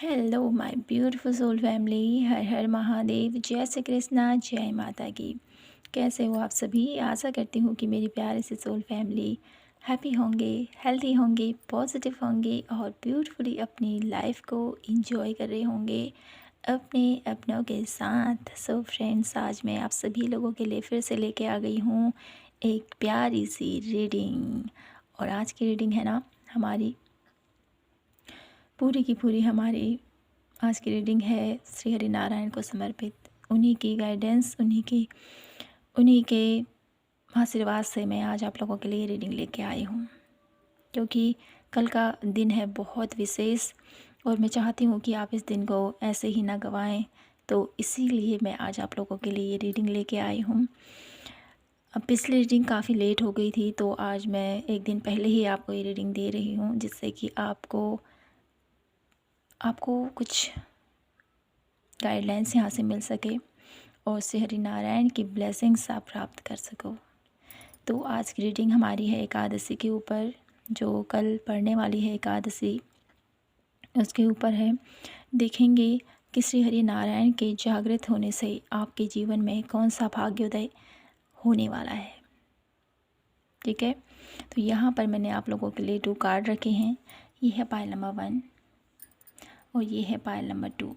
Hello my beautiful soul family, Har Har Mahadev, जय श्री कृष्णा, जय माता की। कैसे हो आप सभी? आशा करती हूँ कि मेरी प्यारे से सोल फैमिली हैप्पी होंगे, हेल्दी होंगे, पॉजिटिव होंगे और ब्यूटीफुली अपनी लाइफ को एंजॉय कर रहे होंगे अपने अपनों के साथ। सो फ्रेंड्स, आज मैं आप सभी लोगों के लिए फिर से लेके आ गई हूँ एक प्यारी सी रीडिंग। और आज की रीडिंग है ना हमारी पूरी की पूरी हमारी आज की रीडिंग है श्री हरि नारायण को समर्पित। उन्हीं की गाइडेंस, उन्हीं के आशीर्वाद से मैं आज आप लोगों के लिए रीडिंग लेके आई हूँ, क्योंकि कल का दिन है बहुत विशेष और मैं चाहती हूँ कि आप इस दिन को ऐसे ही ना गंवाएं। तो इसीलिए मैं आज आप लोगों के लिए ये रीडिंग लेके आई हूँ। अब पिछली रीडिंग काफ़ी लेट हो गई थी, तो आज मैं एक दिन पहले ही आपको ये रीडिंग दे रही हूँ, जिससे कि आपको कुछ गाइडलाइंस यहाँ से मिल सके और श्री हरि नारायण की ब्लेसिंग्स आप प्राप्त कर सको। तो आज की रीडिंग हमारी है एकादशी के ऊपर, जो कल पढ़ने वाली है एकादशी, उसके ऊपर है। देखेंगे कि श्री हरि नारायण के जागृत होने से आपके जीवन में कौन सा भाग्योदय होने वाला है। ठीक है, तो यहाँ पर मैंने आप लोगों के लिए 2 कार्ड रखे हैं। ये है पाइल नंबर 1 और ये है पाइल नंबर 2।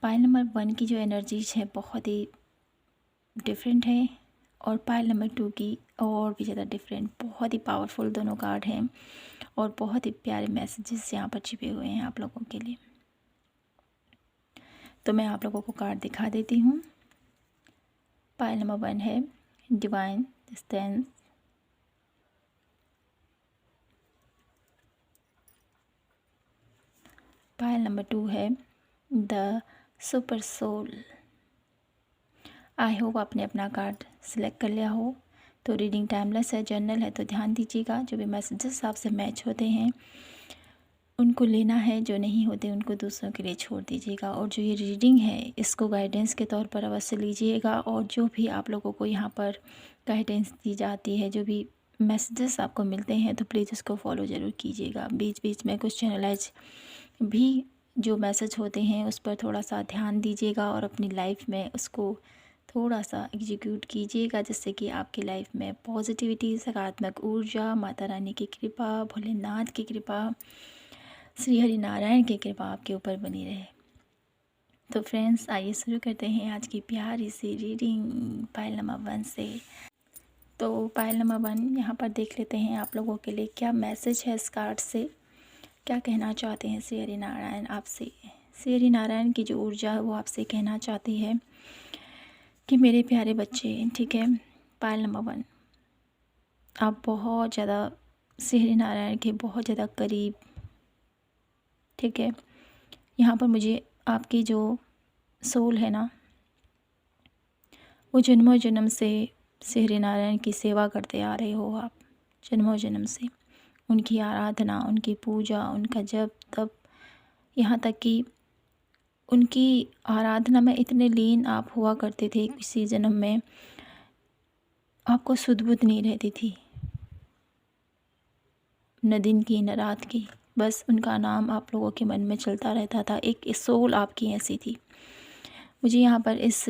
पाइल नंबर 1 की जो एनर्जीज है बहुत ही डिफरेंट है और पाइल नंबर 2 की और भी ज़्यादा डिफरेंट, बहुत ही पावरफुल दोनों कार्ड हैं और बहुत ही प्यारे मैसेजेस यहाँ पर छिपे हुए हैं आप लोगों के लिए। तो मैं आप लोगों को कार्ड दिखा देती हूँ। पाइल नंबर 1 है डिवाइन स्टैंड, पाइल नंबर 2 है the super soul. I hope आपने अपना कार्ड सिलेक्ट कर लिया हो। तो रीडिंग टाइमलेस है, जर्नल है, तो ध्यान दीजिएगा। जो भी मैसेजेस आपसे मैच होते हैं उनको लेना है, जो नहीं होते उनको दूसरों के लिए छोड़ दीजिएगा। और जो ये रीडिंग है इसको गाइडेंस के तौर पर अवश्य लीजिएगा। और जो भी आप लोगों को यहाँ पर गाइडेंस दी जाती है, जो भी मैसेजेस आपको मिलते हैं, तो प्लीज़ उसको फॉलो ज़रूर कीजिएगा। बीच बीच में कुछ चैनलाइज भी जो मैसेज होते हैं उस पर थोड़ा सा ध्यान दीजिएगा और अपनी लाइफ में उसको थोड़ा सा एग्जीक्यूट कीजिएगा, जिससे कि आपकी लाइफ में पॉजिटिविटी, सकारात्मक ऊर्जा, माता रानी की कृपा, भोलेनाथ की कृपा, श्री हरि नारायण की कृपा आपके ऊपर बनी रहे। तो फ्रेंड्स, आइए शुरू करते हैं आज की प्यारी सी रीडिंग पाइल नंबर 1 से। तो पाइल नंबर 1 यहाँ पर देख लेते हैं आप लोगों के लिए क्या मैसेज है इस कार्ड से, क्या कहना चाहते हैं श्री हरि नारायण आपसे। श्री हरि नारायण की जो ऊर्जा है वो आपसे कहना चाहती है कि मेरे प्यारे बच्चे, ठीक है, पाइल नंबर 1, आप बहुत ज़्यादा श्री हरि नारायण के बहुत ज़्यादा करीब, ठीक है। यहाँ पर मुझे आपकी जो सोल है ना, वो जन्मों जन्म से श्री हरि नारायण की सेवा करते आ रहे हो आप, जन्मों जन्म से उनकी आराधना, उनकी पूजा, उनका जप तप, यहाँ तक कि उनकी आराधना में इतने लीन आप हुआ करते थे किसी जन्म में, आपको सुध बुध नहीं रहती थी, न दिन की न रात की, बस उनका नाम आप लोगों के मन में चलता रहता था। एक सोल आपकी ऐसी थी। मुझे यहाँ पर इस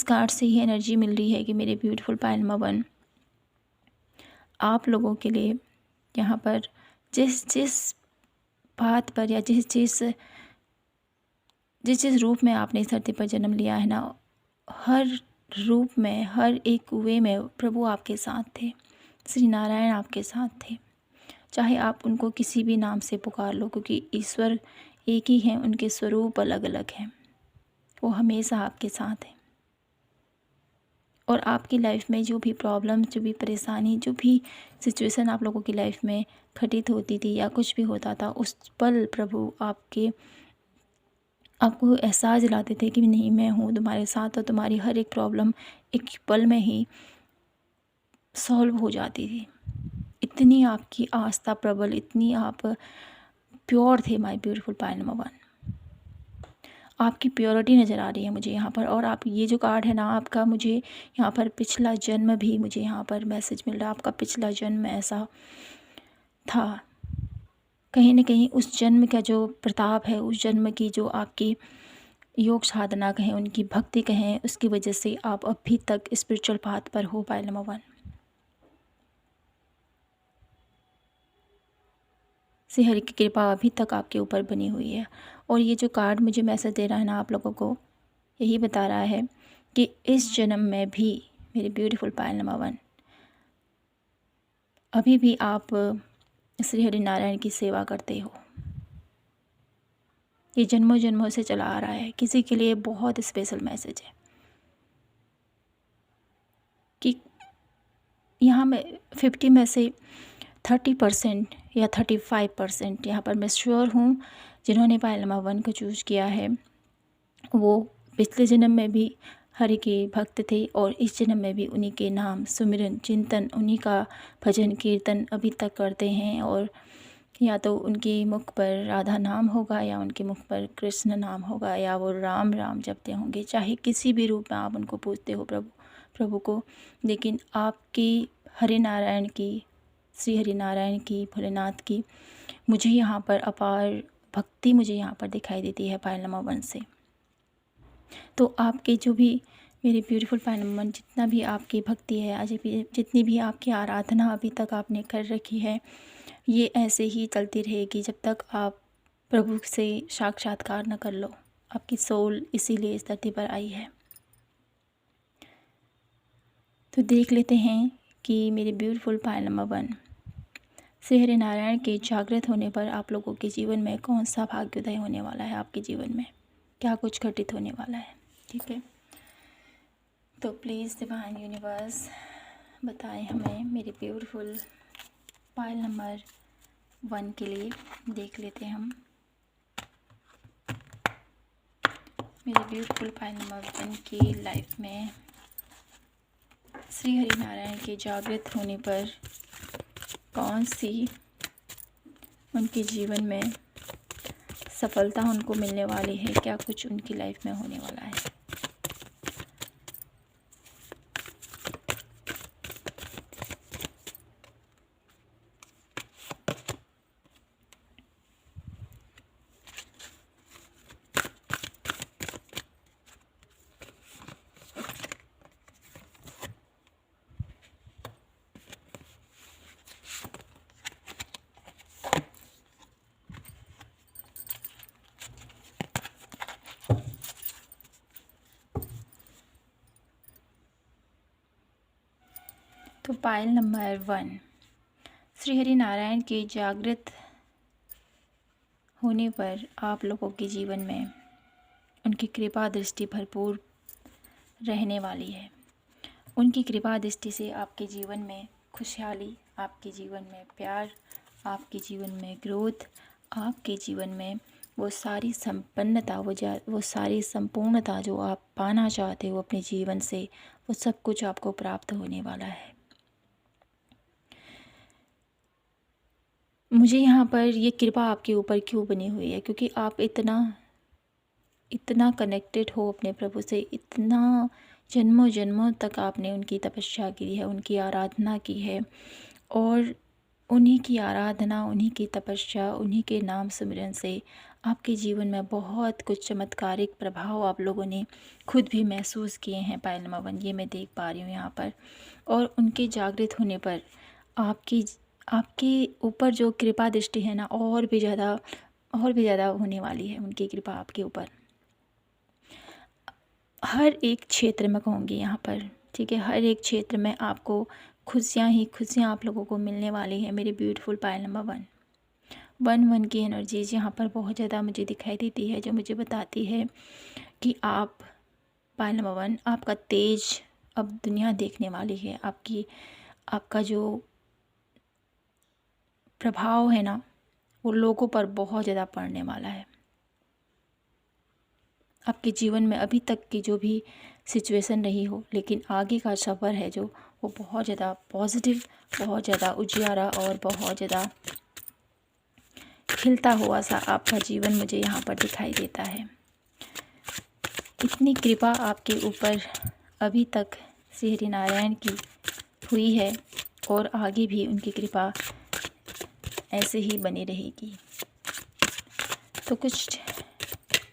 कार्ड से ही एनर्जी मिल रही है कि मेरे ब्यूटीफुल पाइल नंबर 1, आप लोगों के लिए यहाँ पर जिस जिस बात पर या जिस जिस रूप में आपने इस धरती पर जन्म लिया है ना, हर रूप में, हर एक वे में प्रभु आपके साथ थे, श्री नारायण आपके साथ थे। चाहे आप उनको किसी भी नाम से पुकार लो, क्योंकि ईश्वर एक ही हैं, उनके स्वरूप अलग अलग हैं, वो हमेशा आपके साथ हैं। और आपकी लाइफ में जो भी प्रॉब्लम, जो भी परेशानी, जो भी सिचुएशन आप लोगों की लाइफ में घटित होती थी या कुछ भी होता था, उस पल प्रभु आपको एहसास दिलाते थे कि नहीं, मैं हूँ तुम्हारे साथ और तुम्हारी हर एक प्रॉब्लम एक पल में ही सॉल्व हो जाती थी। इतनी आपकी आस्था प्रबल, इतनी आप प्योर थे माय ब्यूटीफुल पाइल नंबर 1। आपकी प्योरिटी नज़र आ रही है मुझे यहाँ पर। और आप ये जो कार्ड है ना आपका, मुझे यहाँ पर पिछला जन्म भी मुझे यहाँ पर मैसेज मिल रहा है। आपका पिछला जन्म ऐसा था, कहीं न कहीं उस जन्म का जो प्रताप है, उस जन्म की जो आपकी योग साधना कहें, उनकी भक्ति कहें, उसकी वजह से आप अभी तक स्पिरिचुअल पाथ पर हो। पायल नंबर 1, श्री हरि की कृपा अभी तक आपके ऊपर बनी हुई है। और ये जो कार्ड मुझे मैसेज दे रहा है ना आप लोगों को, यही बता रहा है कि इस जन्म में भी मेरी ब्यूटीफुल पायल नंबर 1, अभी भी आप श्री हरि नारायण की सेवा करते हो। ये जन्मों जन्मों से चला आ रहा है। किसी के लिए बहुत स्पेशल मैसेज है कि यहाँ में 50 में से 30% या 35% यहाँ पर मैं श्योर हूँ जिन्होंने पायल नंबर 1 को चूज़ किया है, वो पिछले जन्म में भी हरि के भक्त थे और इस जन्म में भी उन्हीं के नाम सुमिरन चिंतन, उन्हीं का भजन कीर्तन अभी तक करते हैं। और या तो उनके मुख पर राधा नाम होगा या उनके मुख पर कृष्ण नाम होगा या वो राम राम जपते होंगे, चाहे किसी भी रूप में आप उनको पूजते हो प्रभु को। लेकिन आपकी हरि नारायण की, श्री हरि नारायण की, भोलेनाथ की मुझे यहाँ पर अपार भक्ति मुझे यहाँ पर दिखाई देती है पायल नंबर 1 से। तो आपके जो भी मेरी ब्यूटीफुल पायल नंबर 1, जितना भी आपकी भक्ति है, आज भी जितनी भी आपकी आराधना अभी तक आपने कर रखी है, ये ऐसे ही चलती रहेगी जब तक आप प्रभु से साक्षात्कार न कर लो। आपकी सोल इसीलिए इस धरती पर आई है। तो देख लेते हैं कि मेरी beautiful pile number 1, Shri Hari Narayan के जागृत होने पर आप लोगों के जीवन में कौन सा भाग्योदय होने वाला है, आपके जीवन में क्या कुछ घटित होने वाला है। ठीक है, तो प्लीज़ डिवाइन यूनिवर्स बताएं हमें मेरी ब्यूटीफुल पायल नंबर 1 के लिए। देख लेते हैं हम मेरी ब्यूटीफुल पायल नंबर 1 की लाइफ में श्री हरि नारायण के जागृत होने पर कौन सी उनके जीवन में सफलता उनको मिलने वाली है, क्या कुछ उनकी लाइफ में होने वाला है। तो पायल नंबर 1, श्री हरि नारायण के जागृत होने पर आप लोगों के जीवन में उनकी कृपा दृष्टि भरपूर रहने वाली है। उनकी कृपा दृष्टि से आपके जीवन में खुशहाली, आपके जीवन में प्यार, आपके जीवन में ग्रोथ, आपके जीवन में वो सारी संपन्नता, वो सारी संपूर्णता जो आप पाना चाहते हो अपने जीवन से, वो सब कुछ आपको प्राप्त होने वाला है। मुझे यहाँ पर ये कृपा आपके ऊपर क्यों बनी हुई है, क्योंकि आप इतना कनेक्टेड हो अपने प्रभु से, इतना जन्मों जन्मों तक आपने उनकी तपस्या की है, उनकी आराधना की है। और उन्हीं की आराधना, उन्हीं की तपस्या, उन्हीं के नाम सुमिरन से आपके जीवन में बहुत कुछ चमत्कारिक प्रभाव आप लोगों ने खुद भी महसूस किए हैं। पायल नंबर 1 ये मैं देख पा रही हूँ यहाँ पर। और उनके जागृत होने पर आपके ऊपर जो कृपा दृष्टि है ना, और भी ज़्यादा होने वाली है उनकी कृपा आपके ऊपर। हर एक क्षेत्र में कहूँगी यहाँ पर, ठीक है, हर एक क्षेत्र में आपको खुशियाँ ही खुशियाँ आप लोगों को मिलने वाली है। मेरी ब्यूटीफुल पायल नंबर 1 की एनर्जीज यहाँ पर बहुत ज़्यादा मुझे दिखाई देती है, जो मुझे बताती है कि आप पायल नंबर 1, आपका तेज अब दुनिया देखने वाली है। आपका जो प्रभाव है ना, वो लोगों पर बहुत ज़्यादा पड़ने वाला है। आपके जीवन में अभी तक की जो भी सिचुएशन रही हो, लेकिन आगे का सफ़र है जो, वो बहुत ज़्यादा पॉजिटिव, बहुत ज़्यादा उजियारा और बहुत ज़्यादा खिलता हुआ सा आपका जीवन मुझे यहाँ पर दिखाई देता है। इतनी कृपा आपके ऊपर अभी तक श्री हरि नारायण की हुई है और आगे भी उनकी कृपा ऐसे ही बनी रहेगी। तो कुछ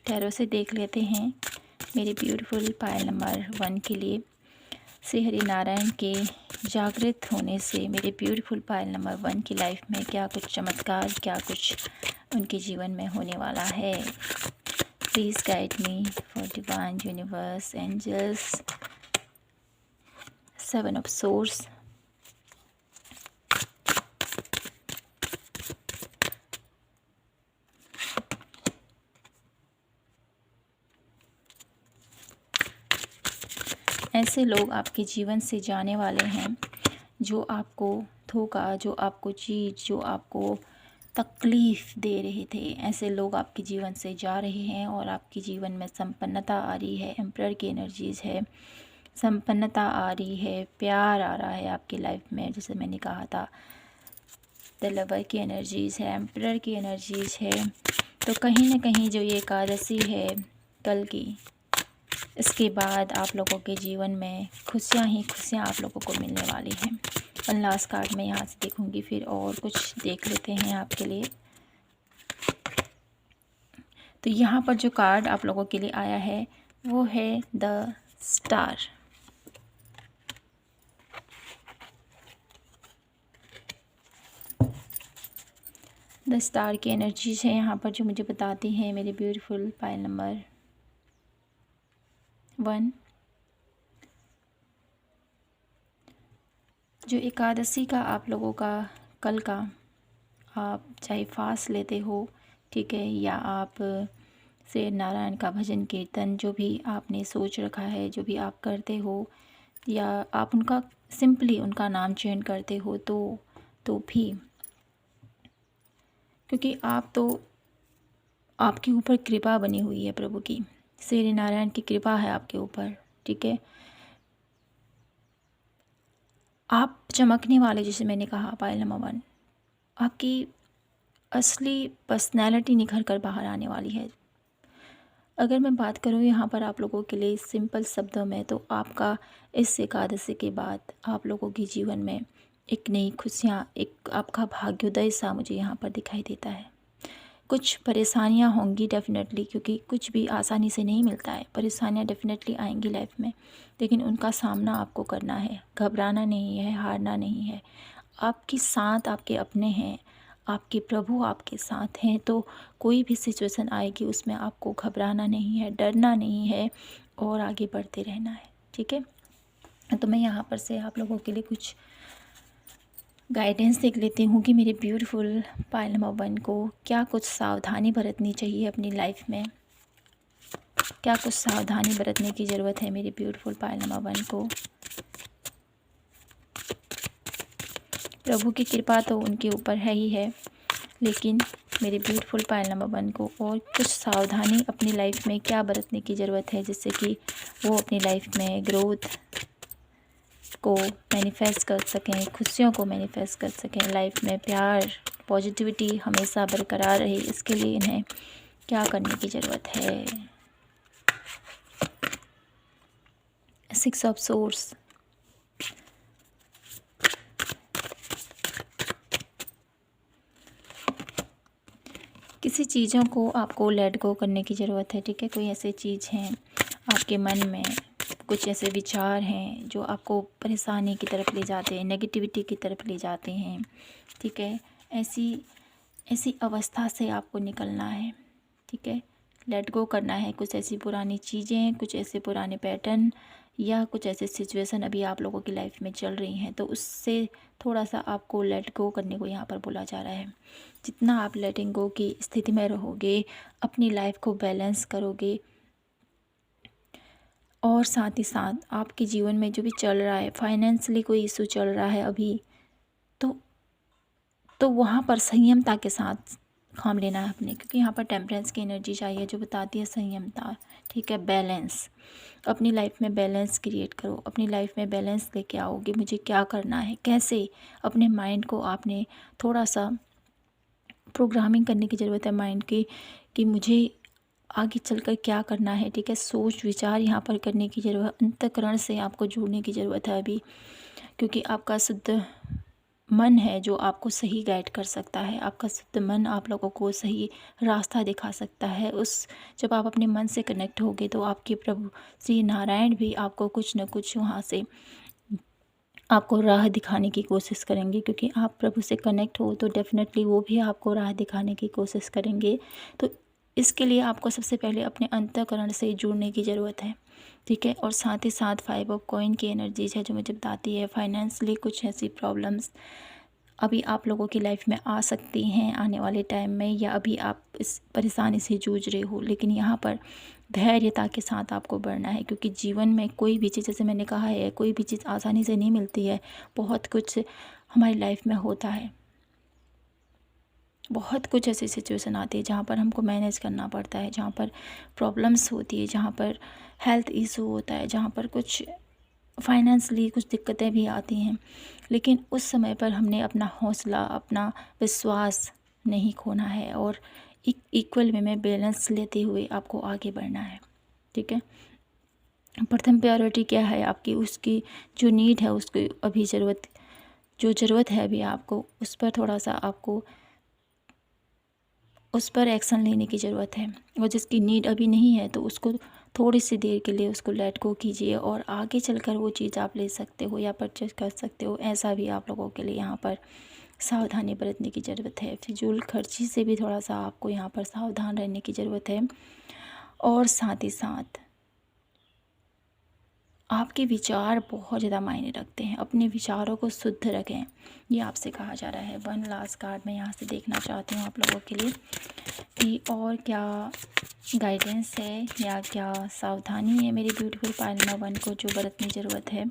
टैरो से देख लेते हैं मेरे ब्यूटीफुल पायल नंबर 1 के लिए। श्री हरि नारायण के जागृत होने से मेरे ब्यूटीफुल पायल नंबर 1 की लाइफ में क्या कुछ चमत्कार, क्या कुछ उनके जीवन में होने वाला है। Please guide me for divine universe, angels, 7 of source. ऐसे लोग आपके जीवन से जाने वाले हैं जो आपको धोखा, जो आपको चीट, जो आपको तकलीफ़ दे रहे थे। ऐसे लोग आपके जीवन से जा रहे हैं और आपके जीवन में संपन्नता आ रही है। एम्परर की एनर्जीज़ है, संपन्नता आ रही है, प्यार आ रहा है आपकी लाइफ में। जैसे मैंने कहा था, द लवर की एनर्जीज़ है, एम्परर की एनर्जीज़ है। तो कहीं ना कहीं जो ये एकादशी है कल की, इसके बाद आप लोगों के जीवन में खुशियाँ ही खुशियाँ आप लोगों को मिलने वाली हैं। और लास्ट कार्ड मैं यहाँ से देखूँगी, फिर और कुछ देख लेते हैं आपके लिए। तो यहाँ पर जो कार्ड आप लोगों के लिए आया है वो है द स्टार। द स्टार की एनर्जीज है यहाँ पर जो मुझे बताती हैं मेरे ब्यूटीफुल पायल नंबर 1। जो एकादशी का आप लोगों का कल का, आप चाहे फास्ट लेते हो, ठीक है, या आप श्री नारायण का भजन कीर्तन जो भी आपने सोच रखा है, जो भी आप करते हो, या आप उनका सिंपली उनका नाम चयन करते हो, तो भी, क्योंकि आप तो आपके ऊपर कृपा बनी हुई है प्रभु की, श्री नारायण की कृपा है आपके ऊपर, ठीक है। आप चमकने वाले, जैसे मैंने कहा पायल नंबर 1, आपकी असली पर्सनैलिटी निखर कर बाहर आने वाली है। अगर मैं बात करूँ यहाँ पर आप लोगों के लिए सिंपल शब्दों में, तो आपका इस एकादशी के बाद आप लोगों के जीवन में एक नई खुशियाँ, एक आपका भाग्योदय सा मुझे यहाँ पर दिखाई देता है। कुछ परेशानियाँ होंगी डेफ़िनेटली, क्योंकि कुछ भी आसानी से नहीं मिलता है। परेशानियाँ डेफ़िनेटली आएंगी लाइफ में, लेकिन उनका सामना आपको करना है। घबराना नहीं है, हारना नहीं है। आपके साथ आपके अपने हैं, आपके प्रभु आपके साथ हैं। तो कोई भी सिचुएशन आएगी उसमें आपको घबराना नहीं है, डरना नहीं है और आगे बढ़ते रहना है, ठीक है। तो मैं यहाँ पर से आप लोगों के लिए कुछ गाइडेंस देख लेती हूँ कि मेरे ब्यूटीफुल पायल नंबर 1 को क्या कुछ सावधानी बरतनी चाहिए अपनी लाइफ में, क्या कुछ सावधानी बरतने की ज़रूरत है मेरे ब्यूटीफुल पायल नंबर 1 को। प्रभु की कृपा तो उनके ऊपर है ही है, लेकिन मेरे ब्यूटीफुल पायल नंबर 1 को और कुछ सावधानी अपनी लाइफ में क्या बरतने की ज़रूरत है, जिससे कि वो अपनी लाइफ में ग्रोथ को मैनिफेस्ट कर सकें, खुशियों को मैनिफेस्ट कर सकें, लाइफ में प्यार, पॉजिटिविटी हमेशा बरकरार रहे। इसके लिए इन्हें क्या करने की ज़रूरत है। 6 ऑफ सोर्स, किसी चीज़ों को आपको लेट गो करने की ज़रूरत है, ठीक है। कोई ऐसी चीज़ हैं आपके मन में, कुछ ऐसे विचार हैं जो आपको परेशानी की तरफ ले जाते हैं, नेगेटिविटी की तरफ ले जाते हैं, ठीक है। ऐसी अवस्था से आपको निकलना है, ठीक है, लेट गो करना है। कुछ ऐसी पुरानी चीज़ें, कुछ ऐसे पुराने पैटर्न या कुछ ऐसे सिचुएशन अभी आप लोगों की लाइफ में चल रही हैं, तो उससे थोड़ा सा आपको लेट गो करने को यहाँ पर बोला जा रहा है। जितना आप लेटिंग गो की स्थिति में रहोगे, अपनी लाइफ को बैलेंस करोगे, और साथ ही साथ आपके जीवन में जो भी चल रहा है, फाइनेंशियली कोई इशू चल रहा है अभी, तो वहाँ पर संयमता के साथ काम लेना है अपने, क्योंकि यहाँ पर टेम्परेंस की एनर्जी चाहिए जो बताती है संयमता, ठीक है। बैलेंस, अपनी लाइफ में बैलेंस क्रिएट करो, अपनी लाइफ में बैलेंस लेके आओगे। मुझे क्या करना है, कैसे, अपने माइंड को आपने थोड़ा सा प्रोग्रामिंग करने की ज़रूरत है माइंड की, कि मुझे आगे चलकर क्या करना है, ठीक है। सोच विचार यहाँ पर करने की ज़रूरत, अंतःकरण से आपको जुड़ने की ज़रूरत है अभी, क्योंकि आपका शुद्ध मन है जो आपको सही गाइड कर सकता है। आपका शुद्ध मन आप लोगों को सही रास्ता दिखा सकता है। जब आप अपने मन से कनेक्ट होगे तो आपके प्रभु श्री नारायण भी आपको कुछ न कुछ वहाँ से आपको राह दिखाने की कोशिश करेंगे, क्योंकि आप प्रभु से कनेक्ट हो तो डेफ़िनेटली वो भी आपको राह दिखाने की कोशिश करेंगे। तो इसके लिए आपको सबसे पहले अपने अंतःकरण से जुड़ने की ज़रूरत है, ठीक है। और साथ ही साथ 5 ऑफ कॉइन की एनर्जीज है जो मुझे बताती है फाइनेंशियली कुछ ऐसी प्रॉब्लम्स अभी आप लोगों की लाइफ में आ सकती हैं आने वाले टाइम में, या अभी आप इस परेशानी से जूझ रहे हो। लेकिन यहाँ पर धैर्यता के साथ आपको बढ़ना है, क्योंकि जीवन में कोई भी चीज़, जैसे मैंने कहा है, कोई भी चीज़ आसानी से नहीं मिलती है। बहुत कुछ हमारी लाइफ में होता है, बहुत कुछ ऐसी सिचुएशन आती है जहाँ पर हमको मैनेज करना पड़ता है, जहाँ पर प्रॉब्लम्स होती है, जहाँ पर हेल्थ इशू होता है, जहाँ पर कुछ फाइनेंशली कुछ दिक्कतें भी आती हैं। लेकिन उस समय पर हमने अपना हौसला, अपना विश्वास नहीं खोना है और इक्वल वे में बैलेंस लेते हुए आपको आगे बढ़ना है, ठीक है। प्रथम प्रायोरिटी क्या है आपकी, उसकी जो नीड है, उसकी अभी ज़रूरत है अभी आपको, उस पर थोड़ा सा आपको उस पर एक्शन लेने की ज़रूरत है। और जिसकी नीड अभी नहीं है तो उसको थोड़ी सी देर के लिए उसको लेट गो कीजिए, और आगे चलकर वो चीज़ आप ले सकते हो या परचेज कर सकते हो। ऐसा भी आप लोगों के लिए यहाँ पर सावधानी बरतने की ज़रूरत है। फिजूल खर्ची से भी थोड़ा सा आपको यहाँ पर सावधान रहने की ज़रूरत है। और साथ ही साथ आपके विचार बहुत ज़्यादा मायने रखते हैं, अपने विचारों को शुद्ध रखें, ये आपसे कहा जा रहा है। वन लास्ट कार्ड मैं यहाँ से देखना चाहती हूँ आप लोगों के लिए कि और क्या गाइडेंस है या क्या सावधानी है मेरी ब्यूटीफुल पाइल नंबर 1 को जो बरतनी ज़रूरत है।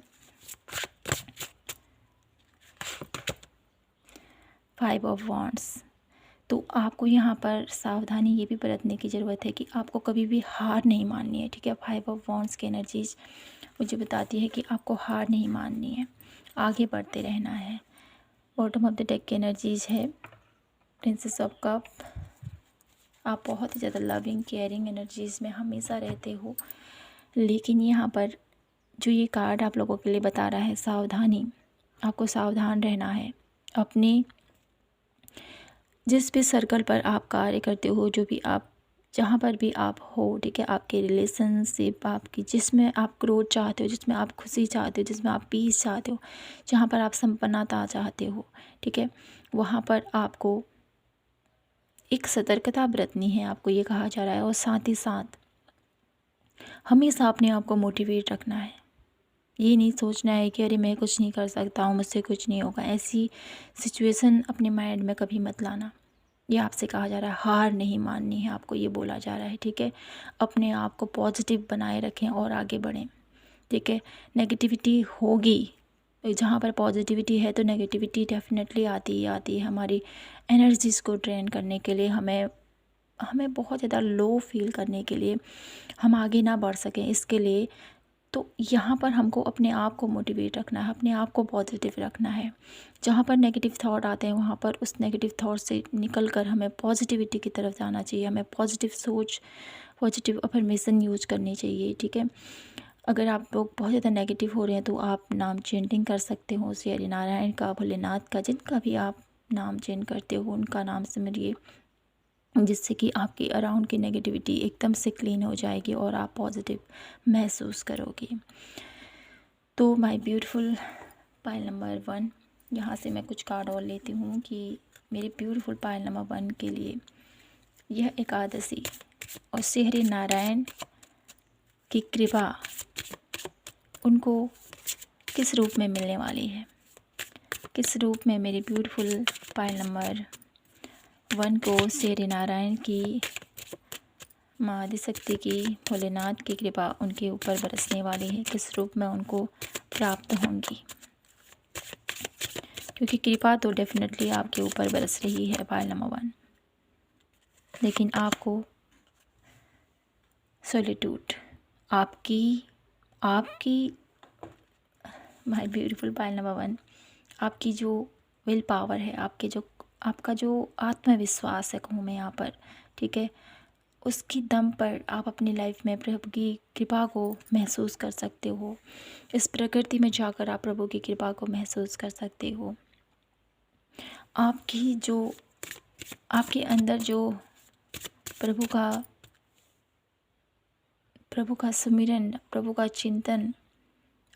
5 ऑफ वॉन्ड्स, तो आपको यहाँ पर सावधानी ये भी बरतने की ज़रूरत है कि आपको कभी भी हार नहीं माननी है, ठीक है। 5 ऑफ वॉन्ड्स की एनर्जीज मुझे बताती है कि आपको हार नहीं माननी है, आगे बढ़ते रहना है। बॉटम ऑफ द डेक की एनर्जीज है प्रिंसेस ऑफ कप। आप बहुत ही ज़्यादा लविंग केयरिंग एनर्जीज़ में हमेशा रहते हो, लेकिन यहाँ पर जो ये कार्ड आप लोगों के लिए बता रहा है सावधानी, आपको सावधान रहना है। अपने जिस भी सर्कल पर आप कार्य करते हो, जो भी आप जहाँ पर भी आप हो, ठीक है, आपके रिलेशनशिप, आपकी जिसमें आप ग्रोथ चाहते हो, जिसमें आप खुशी चाहते हो, जिसमें आप पीस चाहते हो, जहाँ पर आप संपन्नता चाहते हो, ठीक है, वहाँ पर आपको एक सतर्कता बरतनी है, आपको ये कहा जा रहा है। और साथ ही साथ हमेशा अपने आप को मोटिवेट रखना है। ये नहीं सोचना है कि अरे मैं कुछ नहीं कर सकता हूँ, मुझसे कुछ नहीं होगा। ऐसी सिचुएशन अपने माइंड में कभी मत लाना। ये आपसे कहा जा रहा है, हार नहीं माननी है, आपको ये बोला जा रहा है, ठीक है। अपने आप को पॉजिटिव बनाए रखें और आगे बढ़ें, ठीक है। नेगेटिविटी होगी, जहाँ पर पॉजिटिविटी है तो नेगेटिविटी डेफिनेटली आती ही आती है। हमारी एनर्जीज़ को ड्रेन करने के लिए, हमें बहुत ज़्यादा लो फील करने के लिए, हम आगे ना बढ़ सकें इसके लिए। तो यहाँ पर हमको अपने आप को मोटिवेट रखना है, अपने आप को पॉजिटिव रखना है। जहाँ पर नेगेटिव थॉट आते हैं वहाँ पर उस नेगेटिव थॉट से निकल कर हमें पॉजिटिविटी की तरफ जाना चाहिए। हमें पॉजिटिव सोच, पॉजिटिव अफर्मेशन यूज करनी चाहिए, ठीक है। अगर आप लोग बहुत ज़्यादा नेगेटिव हो रहे हैं तो आप नाम चेंटिंग कर सकते हो, श्री नारायण का, भोलेनाथ का, जिनका भी आप नाम चेंट करते हो उनका नाम सिमरिए, जिससे कि आपकी अराउंड की नेगेटिविटी एकदम से क्लीन हो जाएगी और आप पॉजिटिव महसूस करोगे। तो माय ब्यूटीफुल पाइल नंबर 1, यहाँ से मैं कुछ कार्ड और लेती हूँ कि मेरे ब्यूटीफुल पाइल नंबर 1 के लिए यह एकादशी और श्री नारायण की कृपा उनको किस रूप में मिलने वाली है, किस रूप में मेरी ब्यूटीफुल पाइल नंबर 1 को श्री नारायण की, माँ आदिशक्ति की, भोलेनाथ की कृपा उनके ऊपर बरसने वाली है, किस रूप में उनको प्राप्त होंगी। क्योंकि कृपा तो डेफिनेटली आपके ऊपर बरस रही है पाइल नंबर 1, लेकिन आपको सॉलिट्यूड, आपकी माय ब्यूटीफुल पाइल नंबर 1, आपकी जो विल पावर है, आपका जो आत्मविश्वास है, कहूँ मैं यहाँ पर, ठीक है, उसकी दम पर आप अपनी लाइफ में प्रभु की कृपा को महसूस कर सकते हो। इस प्रकृति में जाकर आप प्रभु की कृपा को महसूस कर सकते हो। आपकी जो आपके अंदर जो प्रभु का सुमिरन, प्रभु का चिंतन,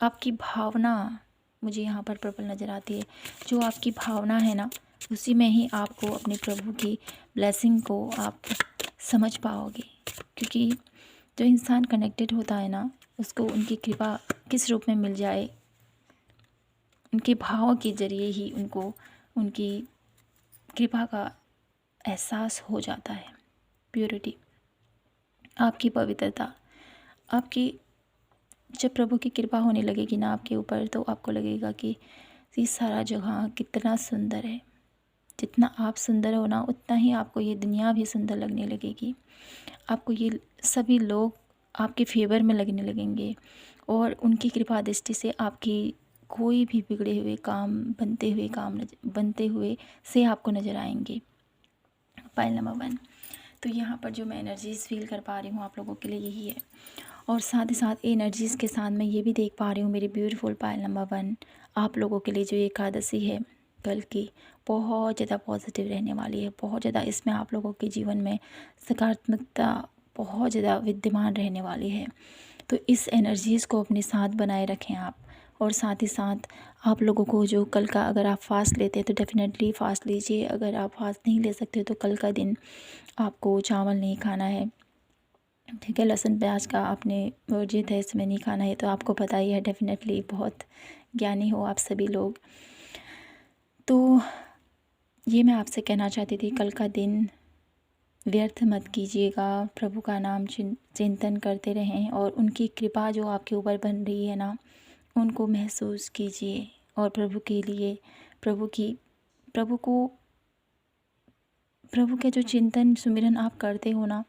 आपकी भावना, मुझे यहाँ पर प्रबल नज़र आती है, जो आपकी भावना है ना, उसी में ही आपको अपने प्रभु की ब्लेसिंग को आप समझ पाओगे। क्योंकि जो इंसान कनेक्टेड होता है ना, उसको उनकी कृपा किस रूप में मिल जाए, उनके भाव के ज़रिए ही उनको उनकी कृपा का एहसास हो जाता है। प्योरिटी, आपकी पवित्रता, आपकी जब प्रभु की कृपा होने लगेगी ना आपके ऊपर, तो आपको लगेगा कि ये सारा जगह कितना सुंदर है। जितना आप सुंदर हो ना, उतना ही आपको ये दुनिया भी सुंदर लगने लगेगी। आपको ये सभी लोग आपके फेवर में लगने लगेंगे और उनकी कृपा दृष्टि से आपकी कोई भी बिगड़े हुए काम बनते हुए से आपको नज़र आएंगे। पाइल नंबर 1, तो यहाँ पर जो मैं एनर्जीज़ फील कर पा रही हूँ आप लोगों के लिए यही है। और साथ ही साथ एनर्जीज़ के साथ मैं ये भी देख पा रही हूँ मेरी ब्यूटीफुल पाइल नंबर 1, आप लोगों के लिए जो एकादशी है कल की, बहुत ज़्यादा पॉजिटिव रहने वाली है। बहुत ज़्यादा इसमें आप लोगों के जीवन में सकारात्मकता बहुत ज़्यादा विद्यमान रहने वाली है। तो इस एनर्जीज़ को अपने साथ बनाए रखें आप। और साथ ही साथ आप लोगों को जो कल का, अगर आप फास्ट लेते हैं तो डेफ़िनेटली फास्ट लीजिए। अगर आप फास्ट नहीं ले सकते तो कल का दिन आपको चावल नहीं खाना है, ठीक है। लहसुन प्याज का आपने वर्जित है, इसमें नहीं खाना है। तो आपको पता ही है, डेफ़िनेटली बहुत ज्ञानी हो आप सभी लोग। तो ये मैं आपसे कहना चाहती थी, कल का दिन व्यर्थ मत कीजिएगा। प्रभु का नाम चिंतन करते रहें और उनकी कृपा जो आपके ऊपर बन रही है ना, उनको महसूस कीजिए। और प्रभु के लिए प्रभु के जो चिंतन सुमिरन आप करते हो ना,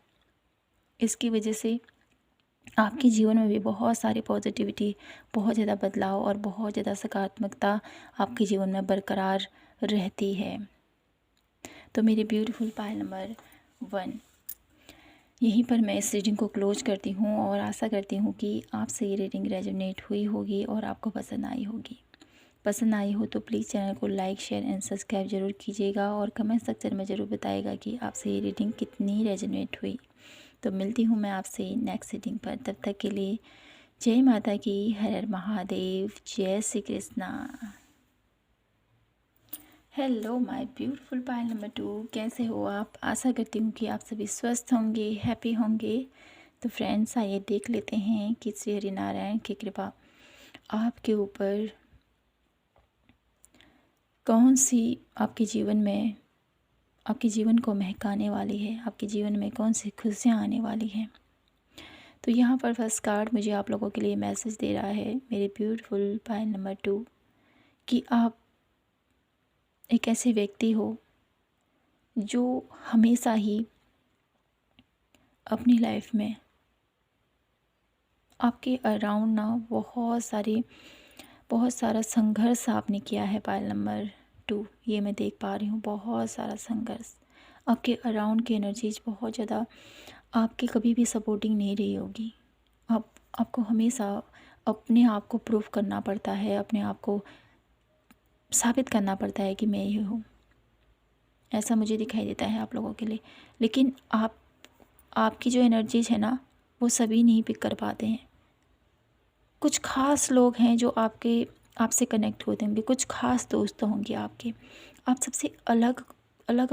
इसकी वजह से आपके जीवन में भी बहुत सारी पॉजिटिविटी, बहुत ज़्यादा बदलाव और बहुत ज़्यादा सकारात्मकता आपके जीवन में बरकरार रहती है। तो मेरे ब्यूटीफुल पाइल नंबर 1, यहीं पर मैं इस रीडिंग को क्लोज करती हूँ और आशा करती हूँ कि आपसे ये रीडिंग रेजोनेट हुई होगी और आपको पसंद आई होगी। पसंद आई हो तो प्लीज़ चैनल को लाइक, शेयर एंड सब्सक्राइब ज़रूर कीजिएगा और कमेंट सेक्शन में ज़रूर बताइएगा कि आपसे ये रीडिंग कितनी रेजोनेट हुई। तो मिलती हूँ मैं आपसे नेक्स्ट रीडिंग पर। तब तक के लिए जय माता की, हर हर महादेव, जय Shri Krishna. Hello my beautiful pile number 2, कैसे हो आप? आशा करती हूँ कि आप सभी स्वस्थ होंगे, हैप्पी होंगे। तो फ्रेंड्स, आइए देख लेते हैं कि श्री हरिनारायण की कृपा आपके ऊपर कौन सी आपके जीवन को महकाने वाली है, आपके जीवन में कौन सी खुशियाँ आने वाली हैं। तो यहाँ पर फर्स्ट कार्ड मुझे आप लोगों के लिए मैसेज दे रहा है, मेरे ब्यूटीफुल पाइल नंबर 2, कि आप एक ऐसे व्यक्ति हो जो हमेशा ही अपनी लाइफ में आपके अराउंड ना बहुत सारा संघर्ष आपने किया है। पाइल नंबर 2, ये मैं देख पा रही हूँ, बहुत सारा संघर्ष। आपके अराउंड की एनर्जीज बहुत ज़्यादा आपके कभी भी सपोर्टिंग नहीं रही होगी। आपको हमेशा अपने आप को प्रूव करना पड़ता है, अपने आप को साबित करना पड़ता है कि मैं ये हूँ। ऐसा मुझे दिखाई देता है आप लोगों के लिए। लेकिन आपकी जो एनर्जीज है ना, वो सभी नहीं पिक कर पाते हैं। कुछ ख़ास लोग हैं जो आपसे कनेक्ट होते होंगे, कुछ ख़ास दोस्त होंगे आपके, आप सबसे अलग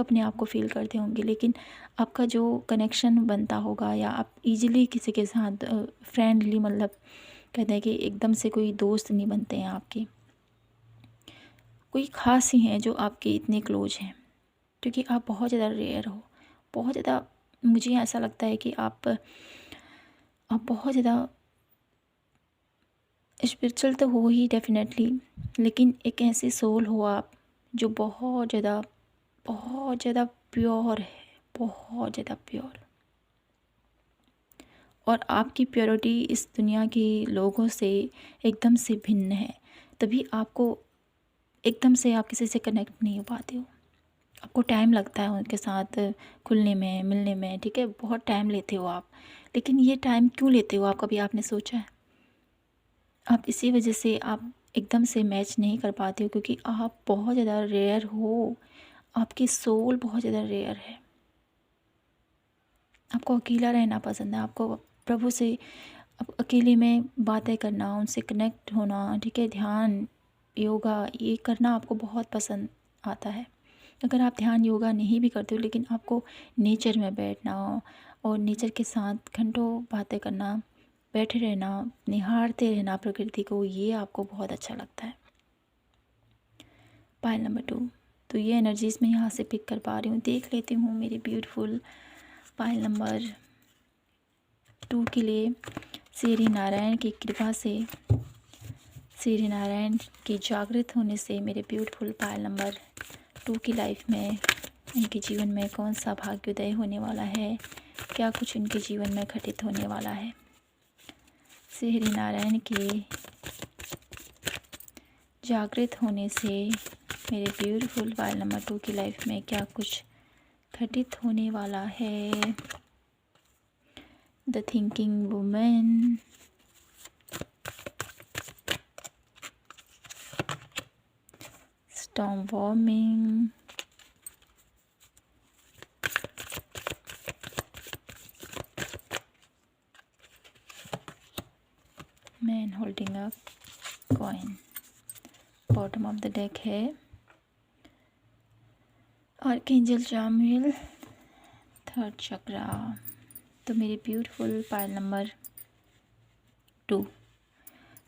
अपने आप को फील करते होंगे। लेकिन आपका जो कनेक्शन बनता होगा, या आप इजीली किसी के साथ फ्रेंडली, मतलब कहते हैं कि एकदम से कोई दोस्त नहीं बनते हैं आपके। कोई ख़ास ही हैं जो आपके इतने क्लोज हैं, क्योंकि आप बहुत ज़्यादा रेयर हो। बहुत ज़्यादा मुझे ऐसा लगता है कि आप बहुत ज़्यादा स्पिरिचुअल तो हो ही डेफिनेटली, लेकिन एक ऐसी सोल हो आप जो बहुत ज़्यादा प्योर है, बहुत ज़्यादा प्योर। और आपकी प्योरिटी इस दुनिया के लोगों से एकदम से भिन्न है। तभी आपको एकदम से आप किसी से कनेक्ट नहीं हो पाते हो। आपको टाइम लगता है उनके साथ खुलने में, मिलने में, ठीक है, बहुत टाइम लेते हो आप। लेकिन ये टाइम क्यों लेते हो आप, कभी आपने सोचा है? आप इसी वजह से आप एकदम से मैच नहीं कर पाते हो, क्योंकि आप बहुत ज़्यादा रेयर हो। आपकी सोल बहुत ज़्यादा रेयर है। आपको अकेला रहना पसंद है, आपको प्रभु से अकेले में बातें करना, उनसे कनेक्ट होना, ठीक है, ध्यान योगा ये करना आपको बहुत पसंद आता है। अगर आप ध्यान योगा नहीं भी करते हो लेकिन आपको नेचर में बैठना और नेचर के साथ घंटों बातें करना, बैठे रहना, निहारते रहना प्रकृति को, ये आपको बहुत अच्छा लगता है। पायल नंबर 2, तो ये एनर्जीज मैं यहाँ से पिक कर पा रही हूँ। देख लेती हूँ मेरी ब्यूटीफुल पायल नंबर 2 के लिए श्री नारायण की कृपा से, श्री नारायण के जागृत होने से मेरे ब्यूटीफुल पायल नंबर 2 की लाइफ में, उनके जीवन में कौन सा भाग्योदय होने वाला है, क्या कुछ उनके जीवन में घटित होने वाला है। श्री नारायण के जागृत होने से मेरे ब्यूटीफुल पायल नंबर 2 की लाइफ में क्या कुछ घटित होने वाला है। The thinking women, storm warming, man holding up coin. Bottom of the deck है आर्कएंजल जामिल, थर्ड चक्रा। तो मेरी beautiful pile number 2,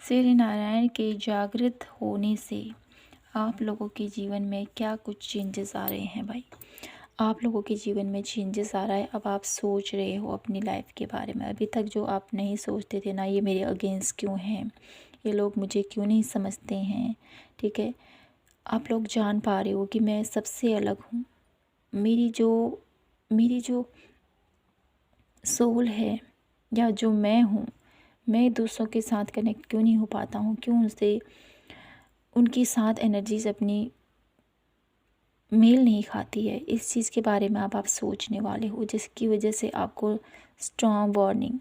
Shri Narayan के जागृत होने से आप लोगों के जीवन में क्या कुछ चेंजेस आ रहे हैं भाई। आप लोगों के जीवन में चेंजेस आ रहा है। अब आप सोच रहे हो अपनी लाइफ के बारे में। अभी तक जो आप नहीं सोचते थे ना, ये मेरे अगेंस्ट क्यों हैं, ये लोग मुझे क्यों नहीं समझते हैं, ठीक है, आप लोग जान पा रहे हो कि मैं सबसे अलग हूँ। मेरी जो सोल है या जो मैं हूँ, मैं दूसरों के साथ कनेक्ट क्यों नहीं हो पाता हूँ, क्यों उनसे उनके साथ एनर्जीज अपनी मेल नहीं खाती है। इस चीज़ के बारे में अब आप सोचने वाले हो, जिसकी वजह से आपको स्ट्रॉन्ग वार्निंग,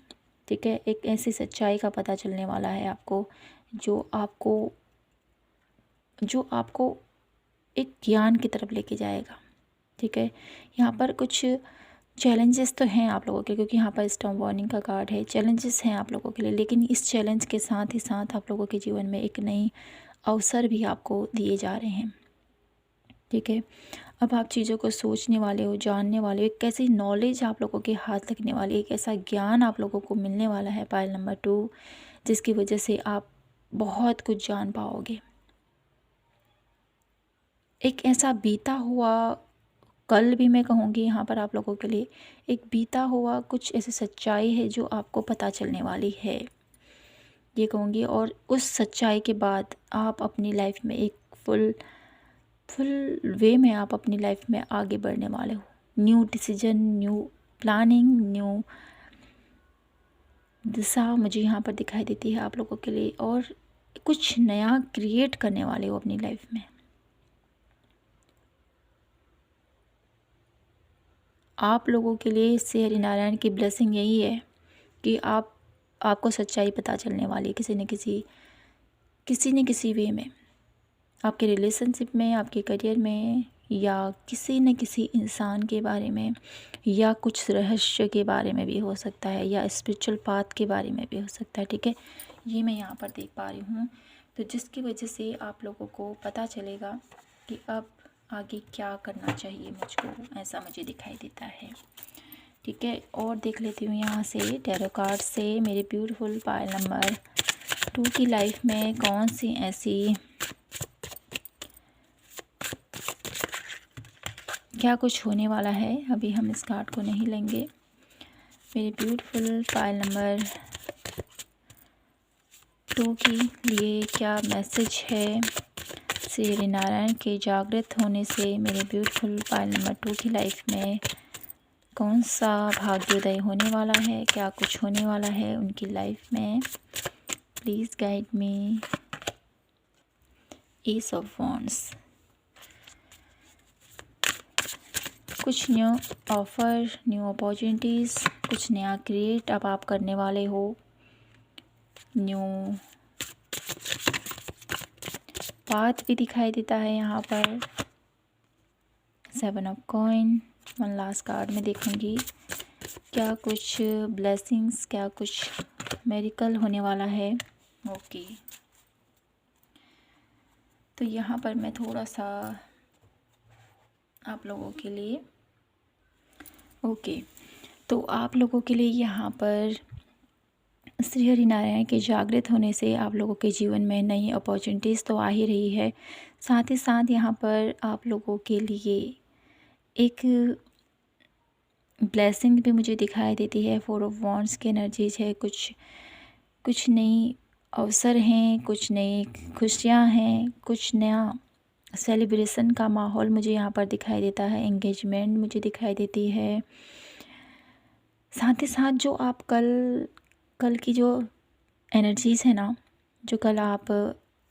ठीक है, एक ऐसी सच्चाई का पता चलने वाला है आपको, जो आपको एक ज्ञान की तरफ लेके जाएगा, ठीक है। यहाँ पर कुछ चैलेंजेस तो हैं आप लोगों के, क्योंकि यहाँ पर स्टॉर्म वार्निंग का कार्ड है। चैलेंजेस हैं आप लोगों के लिए, लेकिन इस चैलेंज के साथ ही साथ आप लोगों के जीवन में एक नई अवसर भी आपको दिए जा रहे हैं, ठीक है। अब आप चीज़ों को सोचने वाले हो, जानने वाले हो, एक ऐसी नॉलेज आप लोगों के हाथ लगने वाली, एक ऐसा ज्ञान आप लोगों को मिलने वाला है पायल नंबर 2, जिसकी वजह से आप बहुत कुछ जान पाओगे। एक ऐसा बीता हुआ कल भी मैं कहूँगी यहाँ पर आप लोगों के लिए, एक बीता हुआ कुछ ऐसी सच्चाई है जो आपको पता चलने वाली है, ये कहूँगी। और उस सच्चाई के बाद आप अपनी लाइफ में एक फुल वे में आप अपनी लाइफ में आगे बढ़ने वाले हो। New decision, new planning, new दिशा मुझे यहाँ पर दिखाई देती है आप लोगों के लिए, और कुछ नया क्रिएट करने वाले हो अपनी लाइफ में। आप लोगों के लिए श्री नारायण की ब्लेसिंग यही है कि आपको सच्चाई पता चलने वाली है किसी न किसी वे में, आपके रिलेशनशिप में, आपके करियर में, या किसी न किसी इंसान के बारे में, या कुछ रहस्य के बारे में भी हो सकता है, या स्पिरिचुअल पाथ के बारे में भी हो सकता है, ठीक है। ये मैं यहाँ पर देख पा रही हूँ, तो जिसकी वजह से आप लोगों को पता चलेगा कि अब आगे क्या करना चाहिए मुझको, ऐसा मुझे दिखाई देता है, ठीक है। और देख लेती हूँ यहाँ से टैरो कार्ड से मेरे ब्यूटीफुल पायल नंबर 2 की लाइफ में कौन सी ऐसी क्या कुछ होने वाला है। अभी हम इस कार्ड को नहीं लेंगे। मेरे ब्यूटीफुल पायल नंबर 2 के लिए क्या मैसेज है श्री नारायण के जागृत होने से मेरे ब्यूटीफुल पायल नंबर 2 की लाइफ में कौन सा भाग्योदय होने वाला है, क्या कुछ होने वाला है उनकी लाइफ में। Please guide me. S of wands, कुछ न्यू ऑफ़र, न्यू अपॉर्चुनिटीज़, कुछ नया क्रिएट अब आप करने वाले हो। न्यू पाथ भी दिखाई देता है यहाँ पर। 7 of coin. One last card में देखूंगी क्या कुछ ब्लेसिंग्स, क्या कुछ मेरिकल होने वाला है। ओके, तो यहाँ पर मैं थोड़ा सा आप लोगों के लिए तो आप लोगों के लिए यहाँ पर श्री हरि नारायण के जागृत होने से आप लोगों के जीवन में नई अपॉर्चुनिटीज़ तो आ ही रही है। साथ ही साथ यहाँ पर आप लोगों के लिए एक ब्लेसिंग भी मुझे दिखाई देती है। 4 ऑफ वॉन्ड्स की एनर्जीज है। कुछ नई अवसर हैं, कुछ नई खुशियाँ हैं, कुछ नया सेलिब्रेशन का माहौल मुझे यहाँ पर दिखाई देता है। एंगेजमेंट मुझे दिखाई देती है। साथ ही साथ जो आप कल की जो एनर्जीज़ है ना, जो कल आप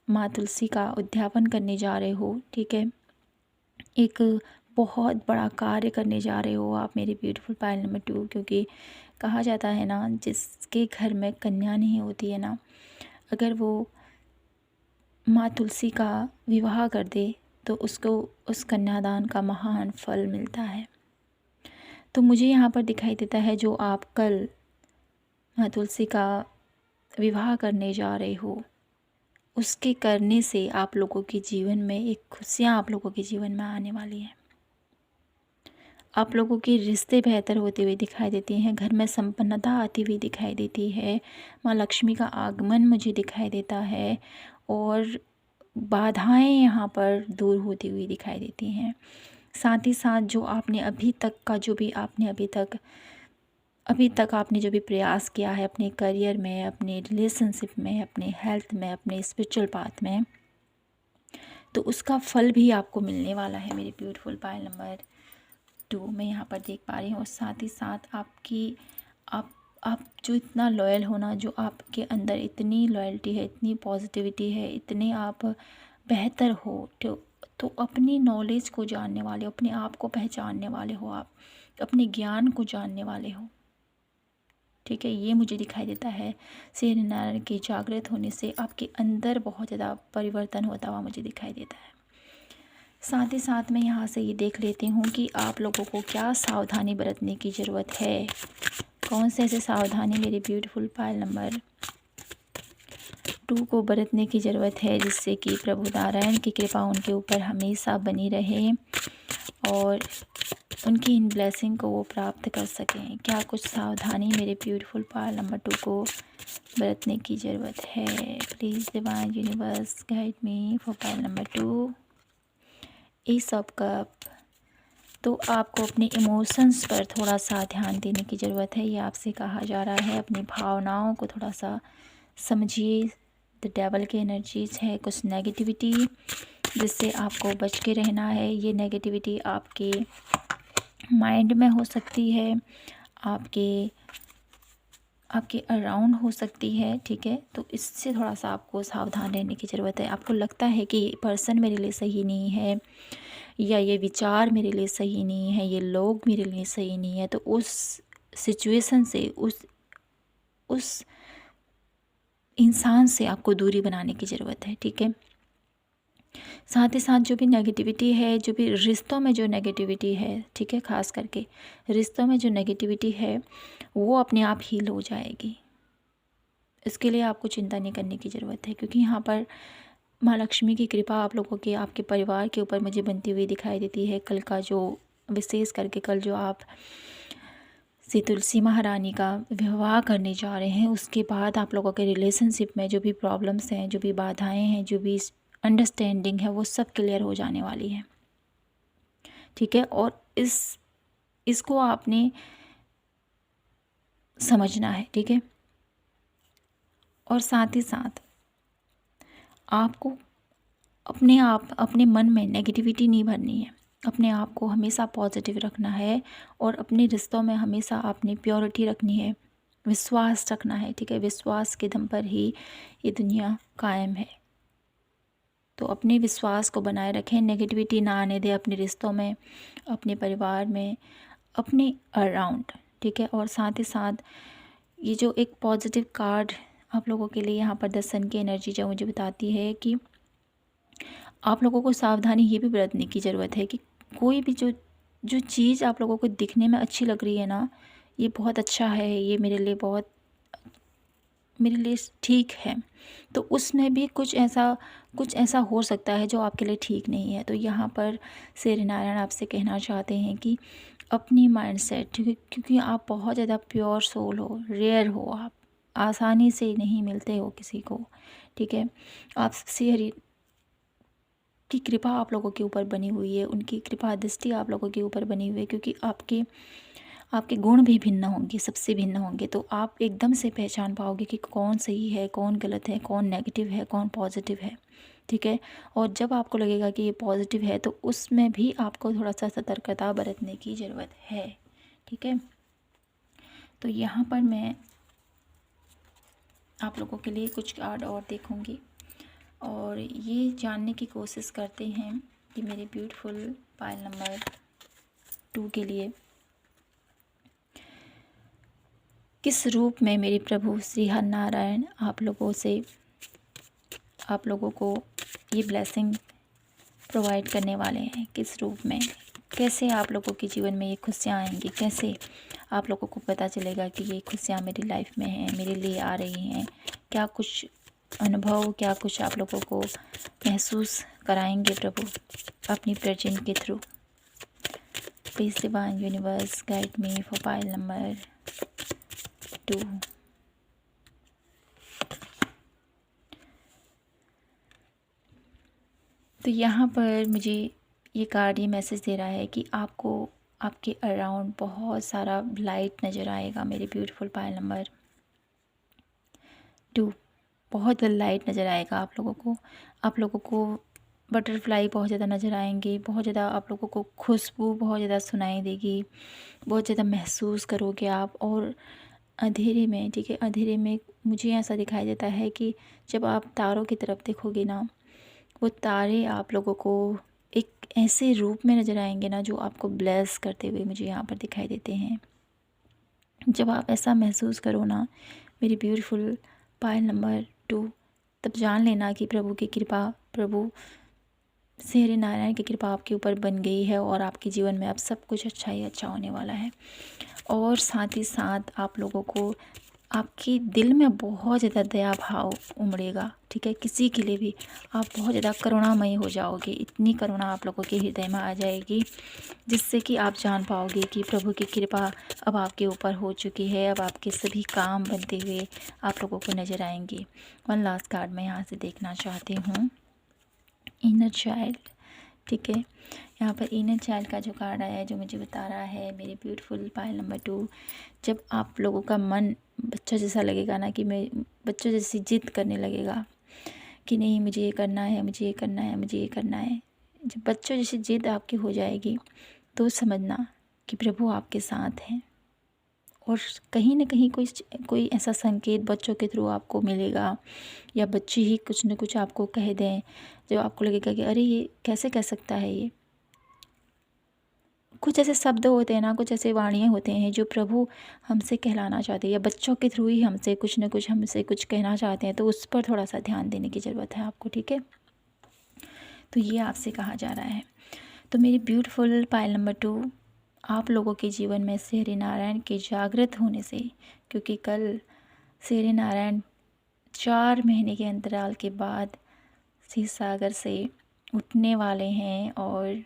माँ तुलसी का उद्यापन करने जा रहे हो, ठीक है, एक बहुत बड़ा कार्य करने जा रहे हो आप मेरे ब्यूटीफुल पायल नंबर 2। क्योंकि कहा जाता है ना, जिसके घर में कन्या नहीं होती है ना, अगर वो माँ तुलसी का विवाह कर दे तो उसको उस कन्यादान का महान फल मिलता है। तो मुझे यहाँ पर दिखाई देता है जो आप कल माँ तुलसी का विवाह करने जा रहे हो, उसके करने से आप लोगों के जीवन में एक खुशियाँ आप लोगों के जीवन में आने वाली हैं। आप लोगों के रिश्ते बेहतर होते हुए दिखाई देती हैं। घर में संपन्नता आती हुई दिखाई देती है। माँ लक्ष्मी का आगमन मुझे दिखाई देता है और बाधाएं यहाँ पर दूर होती हुई दिखाई देती हैं। साथ ही साथ जो आपने अभी तक आपने जो भी प्रयास किया है अपने करियर में, अपने रिलेशनशिप में, अपने हेल्थ में, अपने स्पिरिचुअल पाथ में, तो उसका फल भी आपको मिलने वाला है मेरे ब्यूटीफुल पायल नंबर 2 में यहाँ पर देख पा रही हूँ। और साथ ही साथ आप जो इतना लॉयल होना, जो आपके अंदर इतनी लॉयल्टी है, इतनी पॉजिटिविटी है, इतने आप बेहतर हो, तो अपनी नॉलेज को जानने वाले हो, अपने आप को पहचानने वाले हो, आप अपने ज्ञान को जानने वाले हो, ठीक है। ये मुझे दिखाई देता है। श्री नारायण के जागृत होने से आपके अंदर बहुत ज़्यादा परिवर्तन होता हुआ मुझे दिखाई देता है। साथ ही साथ मैं यहाँ से ये देख लेती हूँ कि आप लोगों को क्या सावधानी बरतने की ज़रूरत है। कौन से ऐसे सावधानी मेरे ब्यूटीफुल पायल नंबर 2 को बरतने की ज़रूरत है, जिससे कि प्रभु नारायण की कृपा उनके ऊपर हमेशा बनी रहे और उनकी इन ब्लेसिंग को वो प्राप्त कर सकें। क्या कुछ सावधानी मेरे ब्यूटीफुल पायल नंबर 2 को बरतने की ज़रूरत है। Please divine universe guide me for pile number 2। S of cup. तो आपको अपने इमोशंस पर थोड़ा सा ध्यान देने की ज़रूरत है। ये आपसे कहा जा रहा है, अपनी भावनाओं को थोड़ा सा समझिए। द डेवल की एनर्जीज़ है, कुछ नेगेटिविटी जिससे आपको बच के रहना है। ये नेगेटिविटी आपके माइंड में हो सकती है, आपके अराउंड हो सकती है, ठीक है। तो इससे थोड़ा सा आपको सावधान रहने की ज़रूरत है। आपको लगता है कि ये पर्सन मेरे लिए सही नहीं है, या ये विचार मेरे लिए सही नहीं है, ये लोग मेरे लिए सही नहीं है, तो उस सिचुएशन से, उस इंसान से आपको दूरी बनाने की ज़रूरत है, ठीक है। साथ ही साथ जो भी नेगेटिविटी है, जो भी रिश्तों में जो नेगेटिविटी है, ठीक है, ख़ास करके रिश्तों में जो नेगेटिविटी है वो अपने आप हील हो जाएगी। इसके लिए आपको चिंता नहीं करने की ज़रूरत है, क्योंकि यहाँ पर माँ लक्ष्मी की कृपा आप लोगों के, आपके परिवार के ऊपर मुझे बनती हुई दिखाई देती है। कल का जो विशेष करके कल जो आप श्री तुलसी महारानी का विवाह करने जा रहे हैं, उसके बाद आप लोगों के रिलेशनशिप में जो भी प्रॉब्लम्स हैं, जो भी बाधाएं हैं, जो भी अंडरस्टैंडिंग है, वो सब क्लियर हो जाने वाली है, ठीक है। और इसको आपने समझना है, ठीक है। और साथ ही साथ आपको अपने मन में नेगेटिविटी नहीं भरनी है। अपने आप को हमेशा पॉजिटिव रखना है और अपने रिश्तों में हमेशा आपने प्योरिटी रखनी है, विश्वास रखना है, ठीक है। विश्वास के दम पर ही ये दुनिया कायम है। तो अपने विश्वास को बनाए रखें, नेगेटिविटी ना आने दें अपने रिश्तों में, अपने परिवार में, अपने अराउंड, ठीक है। और साथ ही साथ ये जो एक पॉजिटिव कार्ड आप लोगों के लिए यहाँ पर द सन की एनर्जी जो मुझे बताती है कि आप लोगों को सावधानी ये भी बरतने की ज़रूरत है कि कोई भी जो जो चीज़ आप लोगों को दिखने में अच्छी लग रही है ना, ये बहुत अच्छा है, ये मेरे लिए ठीक है, तो उसमें भी कुछ ऐसा हो सकता है जो आपके लिए ठीक नहीं है। तो यहाँ पर शेर नारायण आपसे कहना चाहते हैं कि अपनी माइंडसेट, क्योंकि आप बहुत ज़्यादा प्योर सोल हो, रेयर हो, आप आसानी से नहीं मिलते हो किसी को, ठीक है। आप श्री हरि की कृपा आप लोगों के ऊपर बनी हुई है, उनकी कृपा दृष्टि आप लोगों के ऊपर बनी हुई है, क्योंकि आपके आपके गुण भी भिन्न होंगे, सबसे भिन्न होंगे। तो आप एकदम से पहचान पाओगे कि कौन सही है, कौन गलत है, कौन नेगेटिव है, कौन पॉजिटिव है, ठीक है। और जब आपको लगेगा कि ये पॉजिटिव है तो उसमें भी आपको थोड़ा सा सतर्कता बरतने की ज़रूरत है, ठीक है। तो यहाँ पर मैं आप लोगों के लिए कुछ कार्ड और देखूँगी और ये जानने की कोशिश करते हैं कि मेरे ब्यूटीफुल पायल नंबर 2 के लिए किस रूप में मेरे प्रभु श्री हरि नारायण आप लोगों को ये ब्लेसिंग प्रोवाइड करने वाले हैं, किस रूप में, कैसे आप लोगों के जीवन में ये खुशियाँ आएंगी, कैसे आप लोगों को पता चलेगा कि ये खुशियाँ मेरी लाइफ में हैं, मेरे लिए आ रही हैं, क्या कुछ अनुभव, क्या कुछ आप लोगों को महसूस कराएंगे प्रभु अपनी प्रेजेंट के through. Please divine universe guide me for pile number 2। तो यहाँ पर मुझे ये कार्ड ये मैसेज दे रहा है कि आपको आपके अराउंड बहुत सारा लाइट नज़र आएगा मेरे ब्यूटीफुल पायल नंबर 2। बहुत लाइट नज़र आएगा आप लोगों को बटरफ्लाई बहुत ज़्यादा नज़र आएंगे, बहुत ज़्यादा आप लोगों को खुशबू बहुत ज़्यादा सुनाई देगी, बहुत ज़्यादा महसूस करोगे आप। और अंधेरे में, ठीक है, अंधेरे में मुझे ऐसा दिखाई देता है कि जब आप तारों की तरफ देखोगे ना, वो तारे आप लोगों को एक ऐसे रूप में नज़र आएंगे ना जो आपको ब्लेस करते हुए मुझे यहाँ पर दिखाई देते हैं। जब आप ऐसा महसूस करो ना मेरी ब्यूटीफुल पायल नंबर 2, तब जान लेना कि प्रभु की कृपा, प्रभु श्री हरि नारायण की कृपा आपके ऊपर बन गई है और आपके जीवन में अब सब कुछ अच्छा ही अच्छा होने वाला है। और साथ ही साथ आप लोगों को आपके दिल में बहुत ज़्यादा दया भाव उमड़ेगा, ठीक है, किसी के लिए भी आप बहुत ज़्यादा करुणामय हो जाओगे, इतनी करुणा आप लोगों के हृदय में आ जाएगी जिससे कि आप जान पाओगे कि प्रभु की कृपा अब आपके ऊपर हो चुकी है। अब आपके सभी काम बनते हुए आप लोगों को नज़र आएंगे। वन लास्ट कार्ड मैं यहाँ से देखना चाहती हूँ, इनर चाइल्ड, ठीक है। यहाँ पर इनर चाइल्ड का जो कार्ड आया है जो मुझे बता रहा है मेरे ब्यूटीफुल पायल नंबर 2, जब आप लोगों का मन बच्चा जैसा लगेगा ना, कि मैं बच्चों जैसी जिद करने लगेगा कि नहीं मुझे ये करना है, मुझे ये करना है, मुझे ये करना है, जब बच्चों जैसी जिद आपकी हो जाएगी तो समझना कि प्रभु आपके साथ हैं। और कहीं ना कहीं कोई ऐसा संकेत बच्चों के थ्रू आपको मिलेगा या बच्चे ही कुछ न कुछ आपको कह दें जब आपको लगेगा कि अरे ये कैसे कह सकता है, ये कुछ ऐसे शब्द होते हैं ना, कुछ ऐसे वाणियाँ होते हैं जो प्रभु हमसे कहलाना चाहते हैं या बच्चों के थ्रू ही हमसे कुछ कहना चाहते हैं। तो उस पर थोड़ा सा ध्यान देने की ज़रूरत है आपको, ठीक है। तो ये आपसे कहा जा रहा है। तो मेरी ब्यूटीफुल पायल नंबर 2, आप लोगों के जीवन में श्री हरि नारायण के जागृत होने से, क्योंकि कल श्री हरि नारायण 4 महीने के अंतराल के बाद शिव सागर से उठने वाले हैं और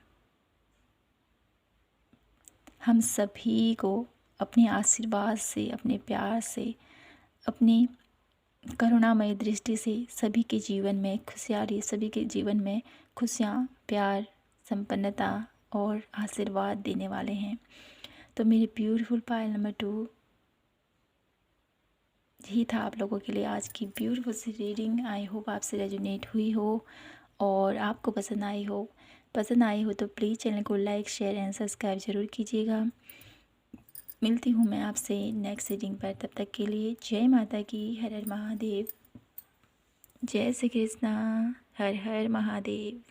हम सभी को अपने आशीर्वाद से, अपने प्यार से, अपनी करुणामय दृष्टि से सभी के जीवन में खुशहाली, सभी के जीवन में खुशियाँ, प्यार, संपन्नता और आशीर्वाद देने वाले हैं। तो मेरे ब्यूटीफुल पायल नंबर 2 ही था आप लोगों के लिए आज की ब्यूटीफुल सी रीडिंग। आई होप आपसे रेजोनेट हुई हो और आपको पसंद आई हो। तो प्लीज़ चैनल को लाइक, शेयर एंड सब्सक्राइब ज़रूर कीजिएगा। मिलती हूँ मैं आपसे नेक्स्ट रीडिंग पर, तब तक के लिए जय माता की, हर हर महादेव, जय श्री कृष्णा, हर हर महादेव।